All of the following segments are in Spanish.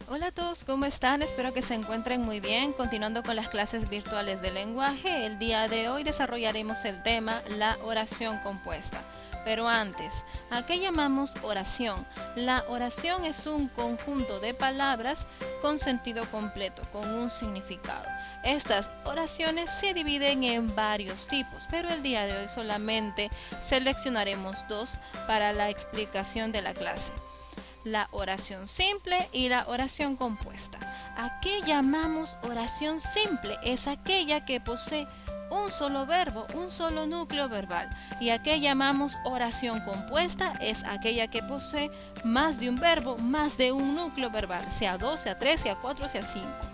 Hola a todos, ¿cómo están? Espero que se encuentren muy bien. Continuando con las clases virtuales de lenguaje, el día de hoy desarrollaremos el tema la oración compuesta. Pero antes, ¿a qué llamamos oración? La oración es un conjunto de palabras con sentido completo, con un significado. Estas oraciones se dividen en varios tipos, pero el día de hoy solamente seleccionaremos dos para la explicación de la clase: la oración simple y la oración compuesta. ¿A qué llamamos oración simple? Es aquella que posee un solo verbo, un solo núcleo verbal. ¿Y a qué llamamos oración compuesta? Es aquella que posee más de un verbo, más de un núcleo verbal, sea dos, sea tres, sea cuatro, sea cinco.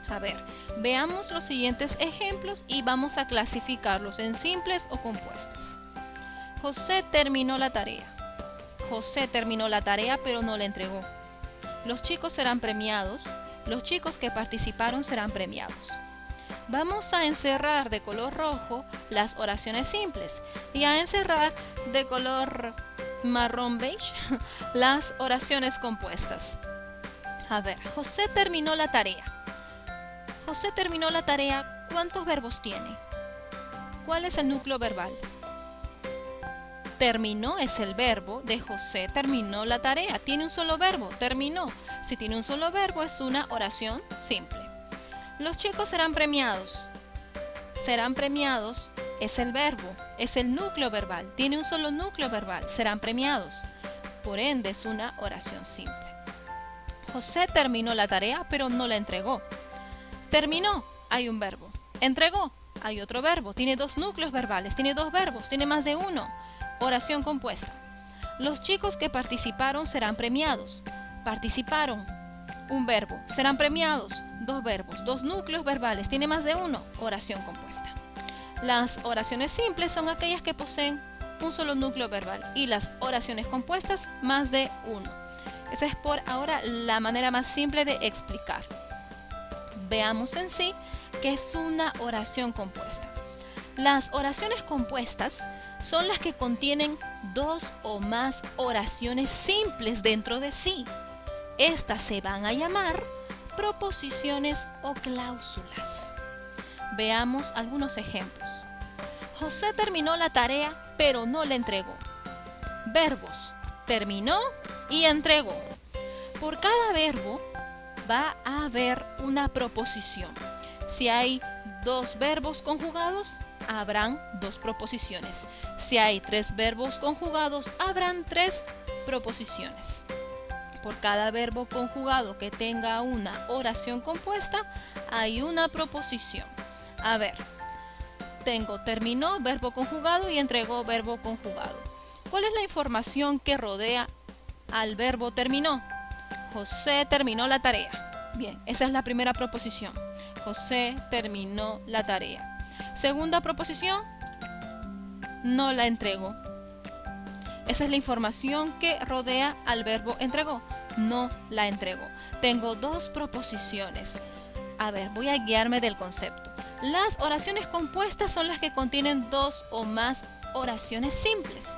A ver, veamos los siguientes ejemplos y vamos a clasificarlos en simples o compuestas. José terminó la tarea. José terminó la tarea pero no la entregó. Los chicos serán premiados. Los chicos que participaron serán premiados. Vamos a encerrar de color rojo las oraciones simples y a encerrar de color marrón beige las oraciones compuestas. A ver, José terminó la tarea. José terminó la tarea, ¿cuántos verbos tiene? ¿Cuál es el núcleo verbal? Terminó es el verbo de José terminó la tarea. Tiene un solo verbo, terminó. Si tiene un solo verbo es una oración simple. Los chicos serán premiados. Serán premiados es el verbo, es el núcleo verbal. Tiene un solo núcleo verbal, serán premiados. Por ende es una oración simple. José terminó la tarea pero no la entregó. Terminó, hay un verbo. Entregó, hay otro verbo. Tiene dos núcleos verbales, tiene dos verbos, tiene más de uno. Oración compuesta. Los chicos que participaron serán premiados. Participaron, un verbo. Serán premiados, dos verbos, dos núcleos verbales. Tiene más de uno. Oración compuesta. Las oraciones simples son aquellas que poseen un solo núcleo verbal y las oraciones compuestas más de uno. Esa es por ahora la manera más simple de explicar. Veamos en sí qué es una oración compuesta. Las oraciones compuestas son las que contienen dos o más oraciones simples dentro de sí. Estas se van a llamar proposiciones o cláusulas. Veamos algunos ejemplos. José terminó la tarea, pero no la entregó. Verbos: terminó y entregó. Por cada verbo va a haber una proposición. Si hay dos verbos conjugados, habrán dos proposiciones. Si hay tres verbos conjugados, habrán tres proposiciones. Por cada verbo conjugado que tenga una oración compuesta, hay una proposición. A ver, tengo terminó, verbo conjugado, y entregó, verbo conjugado. ¿Cuál es la información que rodea al verbo terminó? José terminó la tarea. Bien, esa es la primera proposición. José terminó la tarea. Segunda proposición, no la entregó. Esa es la información que rodea al verbo entregó. No la entregó. Tengo dos proposiciones. A ver, voy a guiarme del concepto. Las oraciones compuestas son las que contienen dos o más oraciones simples,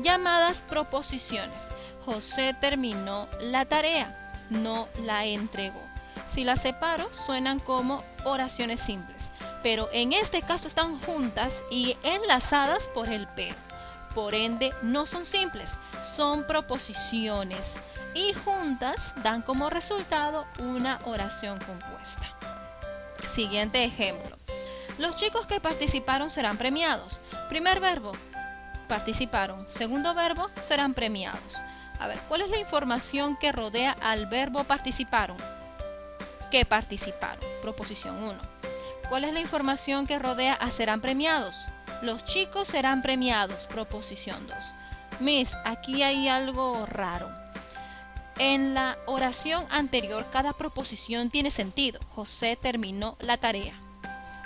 llamadas proposiciones. José terminó la tarea, no la entregó. Si las separo, suenan como oraciones simples, pero en este caso están juntas y enlazadas por el pero. Por ende, no son simples, son proposiciones y juntas dan como resultado una oración compuesta. Siguiente ejemplo. Los chicos que participaron serán premiados. Primer verbo: participaron. Segundo verbo: serán premiados. A ver, ¿cuál es la información que rodea al verbo participaron? Que participaron. Proposición 1. ¿Cuál es la información que rodea a serán premiados? Los chicos serán premiados. Proposición 2. Miss, aquí hay algo raro. En la oración anterior, cada proposición tiene sentido. José terminó la tarea,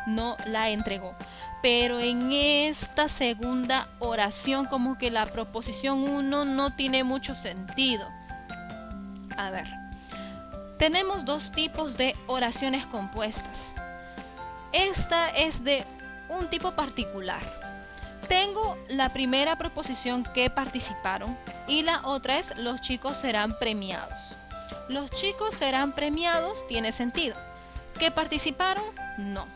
no la entregó. Pero en esta segunda oración, como que la proposición 1 no tiene mucho sentido. A ver, tenemos dos tipos de oraciones compuestas. Esta es de un tipo particular. Tengo la primera proposición, que participaron, y la otra es los chicos serán premiados. Los chicos serán premiados tiene sentido. ¿Que participaron? No.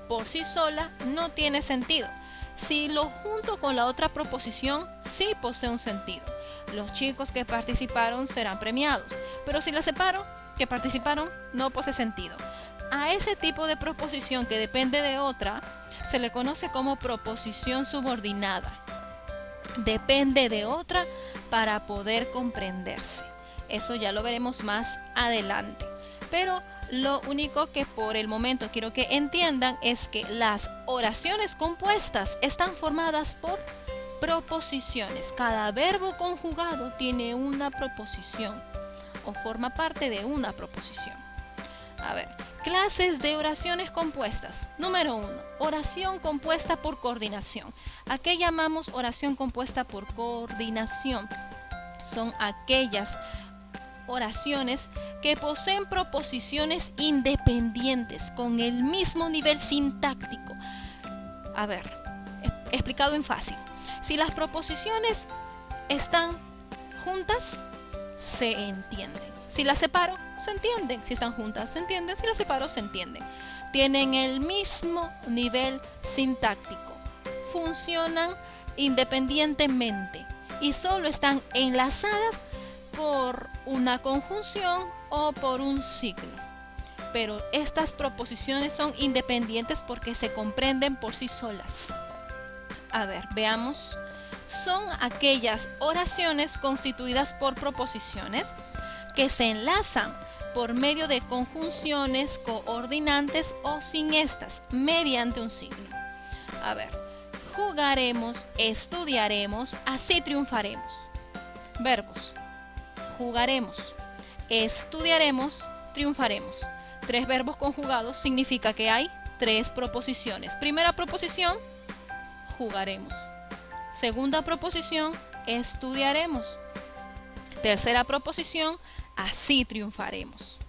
Por sí sola no tiene sentido. Si lo junto con la otra proposición, sí posee un sentido. Los chicos que participaron serán premiados. Pero si la separo, que participaron, no posee sentido. A ese tipo de proposición que depende de otra, se le conoce como proposición subordinada. Depende de otra para poder comprenderse. Eso ya lo veremos más adelante. Pero lo único que por el momento quiero que entiendan es que las oraciones compuestas están formadas por proposiciones. Cada verbo conjugado tiene una proposición o forma parte de una proposición. A ver, clases de oraciones compuestas. Número 1, oración compuesta por coordinación. ¿A qué llamamos oración compuesta por coordinación? Son aquellas oraciones que poseen proposiciones independientes con el mismo nivel sintáctico. A ver, explicado en fácil. Si las proposiciones están juntas, se entienden. Si las separo, se entienden. Si están juntas, se entienden. Si las separo, se entienden. Tienen el mismo nivel sintáctico. Funcionan independientemente y solo están enlazadas por una conjunción o por un signo. Pero estas proposiciones son independientes porque se comprenden por sí solas. A ver, veamos. Son aquellas oraciones constituidas por proposiciones que se enlazan por medio de conjunciones coordinantes o sin estas, mediante un signo. A ver, jugaremos, estudiaremos, así triunfaremos. Verbos. Jugaremos, estudiaremos, triunfaremos. 3 verbos conjugados significa que hay 3 proposiciones. Primera proposición, jugaremos. Segunda proposición, estudiaremos. Tercera proposición, así triunfaremos.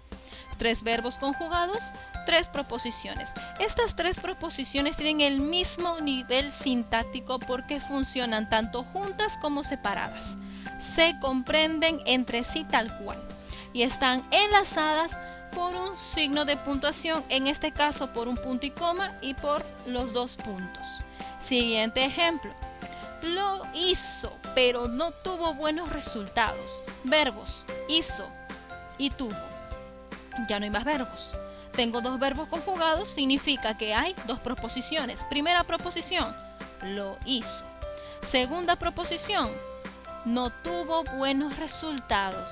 3 verbos conjugados, 3 proposiciones. Estas 3 proposiciones tienen el mismo nivel sintáctico porque funcionan tanto juntas como separadas. Se comprenden entre sí tal cual y están enlazadas por un signo de puntuación, en este caso por un punto y coma y por los 2 puntos. Siguiente ejemplo. Lo hizo, pero no tuvo buenos resultados. Verbos, hizo y tuvo. Ya no hay más verbos. Tengo 2 verbos conjugados, significa que hay 2 proposiciones. Primera proposición, lo hizo. Segunda proposición, no tuvo buenos resultados.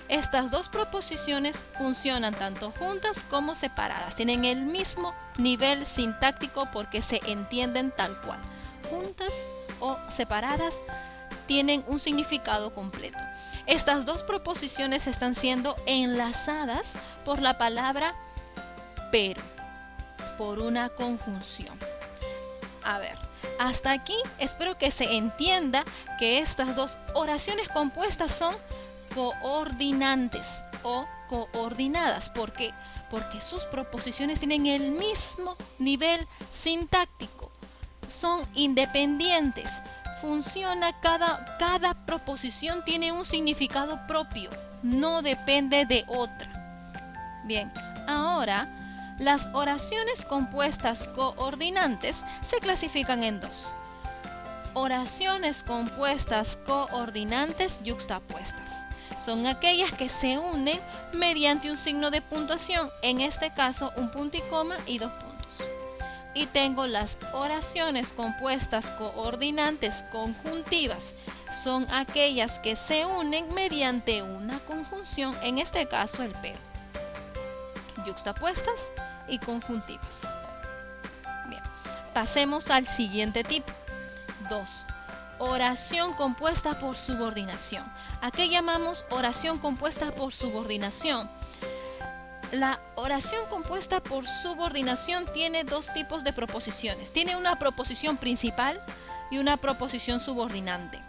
Estas 2 proposiciones funcionan tanto juntas como separadas. Tienen el mismo nivel sintáctico porque se entienden tal cual. Juntas o separadas tienen un significado completo. Estas 2 proposiciones están siendo enlazadas por la palabra pero, por una conjunción. A ver, hasta aquí espero que se entienda que estas 2 oraciones compuestas son coordinantes o coordinadas. ¿Por qué? Porque sus proposiciones tienen el mismo nivel sintáctico. Son independientes. Funciona, cada proposición tiene un significado propio. No depende de otra. Bien, ahora las oraciones compuestas coordinantes se clasifican en 2. Oraciones compuestas coordinantes yuxtapuestas. Son aquellas que se unen mediante un signo de puntuación, en este caso un punto y coma y 2 puntos. Y tengo las oraciones compuestas coordinantes conjuntivas. Son aquellas que se unen mediante una conjunción, en este caso el pero. Yuxtapuestas y conjuntivas. Bien, pasemos al siguiente tipo. 2. Oración compuesta por subordinación. ¿A qué llamamos oración compuesta por subordinación? La oración compuesta por subordinación tiene 2 tipos de proposiciones. Tiene una proposición principal y una proposición subordinante.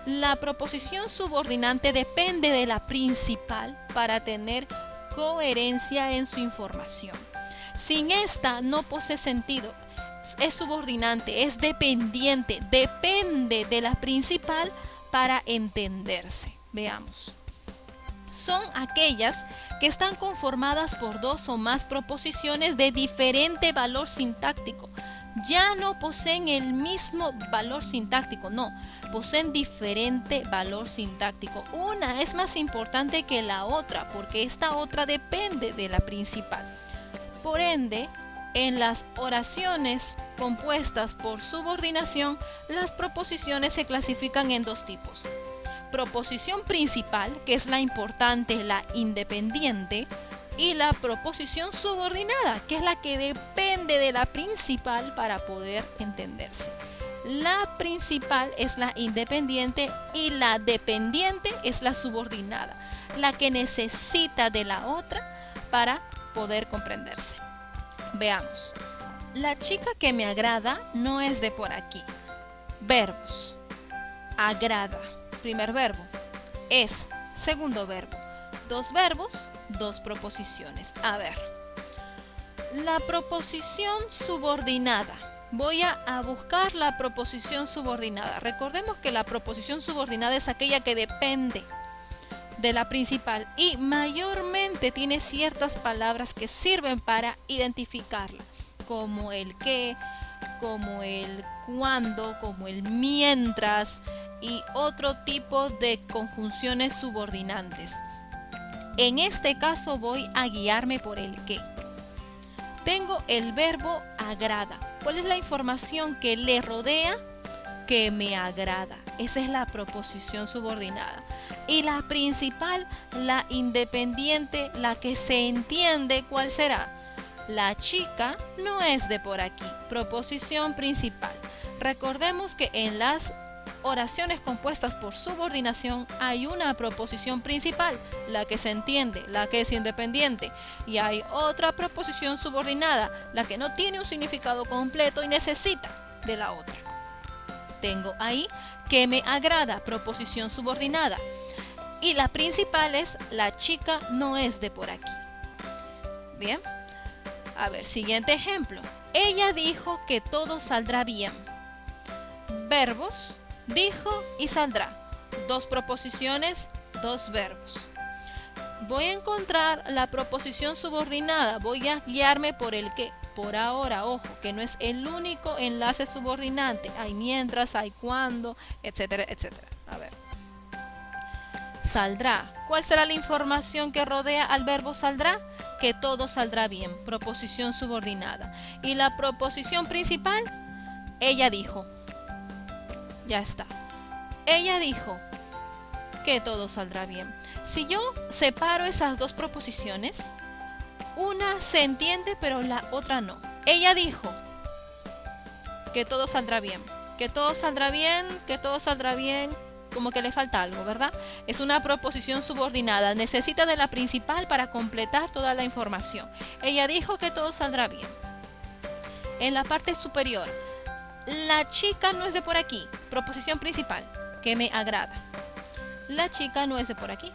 La proposición subordinante depende de la principal para tener coherencia en su información. Sin esta no posee sentido. Es subordinante, es dependiente, depende de la principal para entenderse. Veamos. son aquellas que están conformadas por dos o más proposiciones de diferente valor sintáctico. Ya no poseen el mismo valor sintáctico, no, poseen diferente valor sintáctico. Una es más importante que la otra porque esta otra depende de la principal. Por ende, en las oraciones compuestas por subordinación, las proposiciones se clasifican en dos tipos. Proposición principal, que es la importante, la independiente, y la proposición subordinada, que es la que depende de la principal para poder entenderse. La principal es la independiente y la dependiente es la subordinada, la que necesita de la otra para poder comprenderse. Veamos. La chica que me agrada no es de por aquí. Verbos. Agrada, primer verbo. Es, segundo verbo. Dos verbos, dos proposiciones. A ver, la proposición subordinada. Voy a buscar la proposición subordinada. Recordemos que la proposición subordinada es aquella que depende de la principal y mayormente tiene ciertas palabras que sirven para identificarla, como el qué, como el cuándo, como el mientras y otro tipo de conjunciones subordinantes. En este caso voy a guiarme por el qué. Tengo el verbo agrada. ¿Cuál es la información que le rodea? Que me agrada. Esa es la proposición subordinada. Y la principal, la independiente, la que se entiende, ¿cuál será? La chica no es de por aquí. Proposición principal. Recordemos que en las oraciones compuestas por subordinación hay una proposición principal, la que se entiende, la que es independiente, y hay otra proposición subordinada, la que no tiene un significado completo y necesita de la otra. Tengo ahí que me agrada, proposición subordinada, y la principal es la chica no es de por aquí. Bien, a ver, siguiente ejemplo. Ella dijo que todo saldrá bien. Verbos. Dijo y saldrá. Dos proposiciones, dos verbos. Voy a encontrar la proposición subordinada. Voy a guiarme por el que. Por ahora, ojo, que no es el único enlace subordinante. Hay mientras, hay cuando, etcétera, etcétera. A ver. Saldrá. ¿Cuál será la información que rodea al verbo saldrá? Que todo saldrá bien. Proposición subordinada. Y la proposición principal, ella dijo. Ya está. Ella dijo que todo saldrá bien. Si yo separo esas dos proposiciones, una se entiende pero la otra no. Ella dijo que todo saldrá bien. Que todo saldrá bien, que todo saldrá bien. Como que le falta algo, ¿verdad? Es una proposición subordinada. Necesita de la principal para completar toda la información. Ella dijo que todo saldrá bien. En la parte superior, la chica no es de por aquí. Proposición principal, que me agrada. La chica no es de por aquí.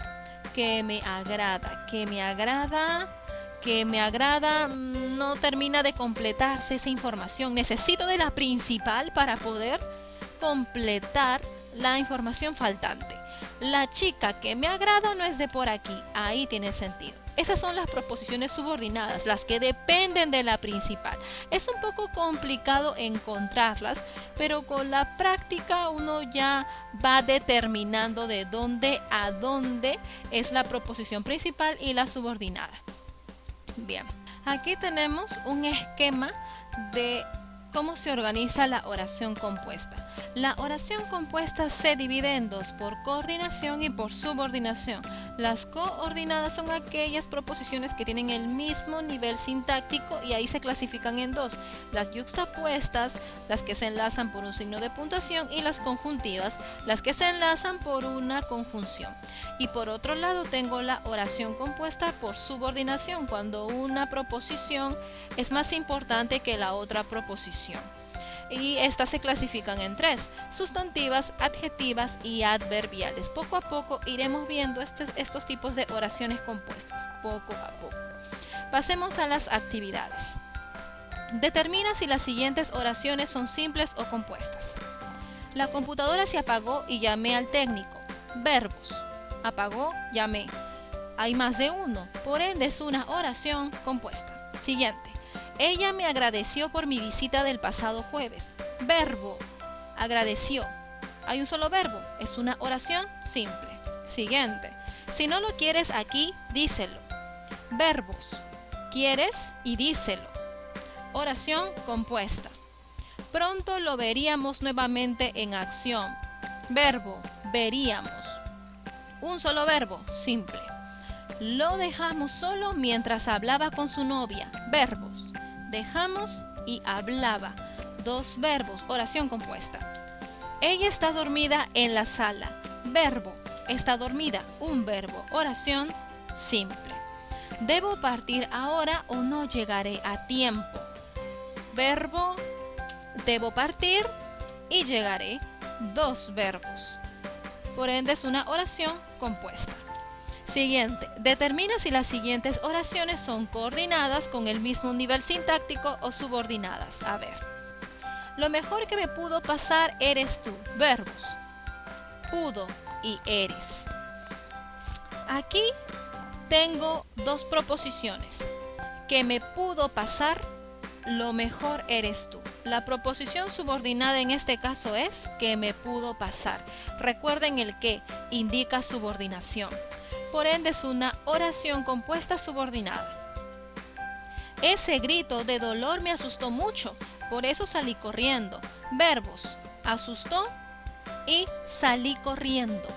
Que me agrada, que me agrada, que me agrada. No termina de completarse esa información. Necesito de la principal para poder completar la información faltante. La chica que me agrada no es de por aquí. Ahí tiene sentido. Esas son las proposiciones subordinadas, las que dependen de la principal. Es un poco complicado encontrarlas, pero con la práctica uno ya va determinando de dónde a dónde es la proposición principal y la subordinada. Bien, aquí tenemos un esquema de cómo se organiza la oración compuesta. La oración compuesta se divide en dos, por coordinación y por subordinación. Las coordinadas son aquellas proposiciones que tienen el mismo nivel sintáctico y ahí se clasifican en dos. Las yuxtapuestas, las que se enlazan por un signo de puntuación, y las conjuntivas, las que se enlazan por una conjunción. Y por otro lado tengo la oración compuesta por subordinación, cuando una proposición es más importante que la otra proposición. Y estas se clasifican en tres: sustantivas, adjetivas y adverbiales. Poco a poco iremos viendo estos tipos de oraciones compuestas, poco a poco. Pasemos a las actividades. Determina si las siguientes oraciones son simples o compuestas. La computadora se apagó y llamé al técnico. Verbos: apagó, llamé. Hay más de uno, por ende es una oración compuesta. Siguiente. Ella me agradeció por mi visita del pasado jueves. Verbo, agradeció. Hay un solo verbo, es una oración simple. Siguiente. Si no lo quieres aquí, díselo. Verbos, quieres y díselo. Oración compuesta. Pronto lo veríamos nuevamente en acción. Verbo, veríamos. Un solo verbo, simple. Lo dejamos solo mientras hablaba con su novia. Verbos, dejamos y hablaba. Dos verbos, oración compuesta. Ella está dormida en la sala. Verbo, está dormida. Un verbo, oración simple. Debo partir ahora o no llegaré a tiempo. Verbo, debo partir y llegaré. Dos verbos. Por ende es una oración compuesta. Siguiente. Determina si las siguientes oraciones son coordinadas con el mismo nivel sintáctico o subordinadas. A ver. Lo mejor que me pudo pasar eres tú. Verbos. Pudo y eres. Aquí tengo dos proposiciones. Que me pudo pasar, lo mejor eres tú. La proposición subordinada en este caso es que me pudo pasar. Recuerden el que indica subordinación. Por ende es una oración compuesta subordinada. Ese grito de dolor me asustó mucho, por eso salí corriendo. Verbos, asustó y salí corriendo.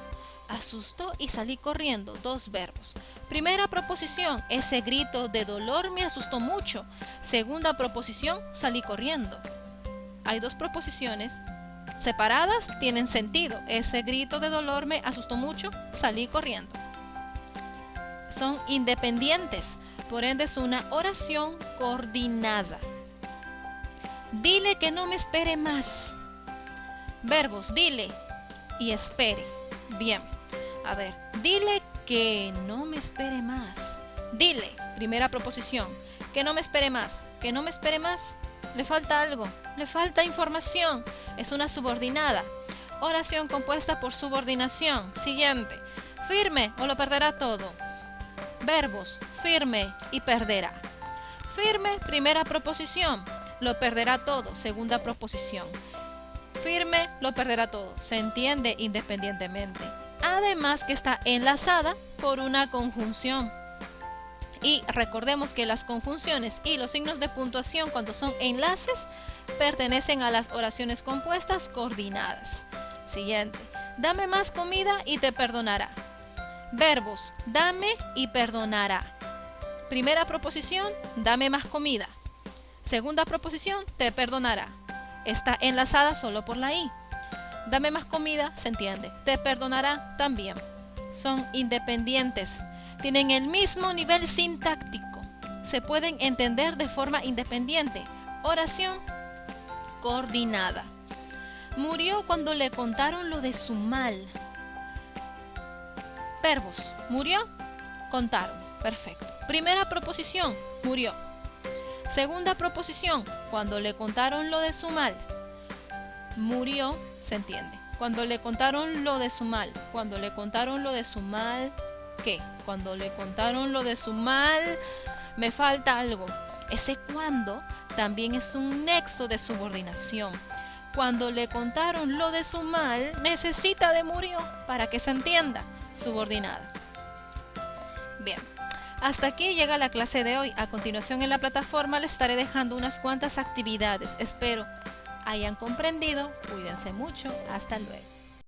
Asustó y salí corriendo, dos verbos. Primera proposición, ese grito de dolor me asustó mucho. Segunda proposición, salí corriendo. Hay dos proposiciones separadas, tienen sentido. Ese grito de dolor me asustó mucho, salí corriendo. Son independientes, por ende es una oración coordinada. Dile que no me espere más. Verbos, dile y espere. Bien, a ver, dile que no me espere más. Dile, primera proposición, que no me espere más. Que no me espere más, le falta algo, le falta información. Es una subordinada. Oración compuesta por subordinación. Siguiente, firme o lo perderá todo. Verbos, firme y perderá. Firme, primera proposición, lo perderá todo, segunda proposición. Firme, lo perderá todo, se entiende independientemente. Además que está enlazada por una conjunción. Y recordemos que las conjunciones y los signos de puntuación cuando son enlaces pertenecen a las oraciones compuestas coordinadas. Siguiente, dame más comida y te perdonará. Verbos, dame y perdonará. Primera proposición, dame más comida. Segunda proposición, te perdonará. Está enlazada solo por la i. Dame más comida, se entiende. Te perdonará también. Son independientes. Tienen el mismo nivel sintáctico. Se pueden entender de forma independiente. Oración coordinada. Murió cuando le contaron lo de su mal. Verbos, murió, contaron, perfecto. Primera proposición, murió. Segunda proposición, cuando le contaron lo de su mal. Murió, se entiende. Cuando le contaron lo de su mal. Cuando le contaron lo de su mal, ¿qué? Cuando le contaron lo de su mal, me falta algo. Ese cuando también es un nexo de subordinación. Cuando le contaron lo de su mal, necesita de murió para que se entienda. Subordinada. Bien, hasta aquí llega la clase de hoy. A continuación en la plataforma les estaré dejando unas cuantas actividades. Espero hayan comprendido. Cuídense mucho. Hasta luego.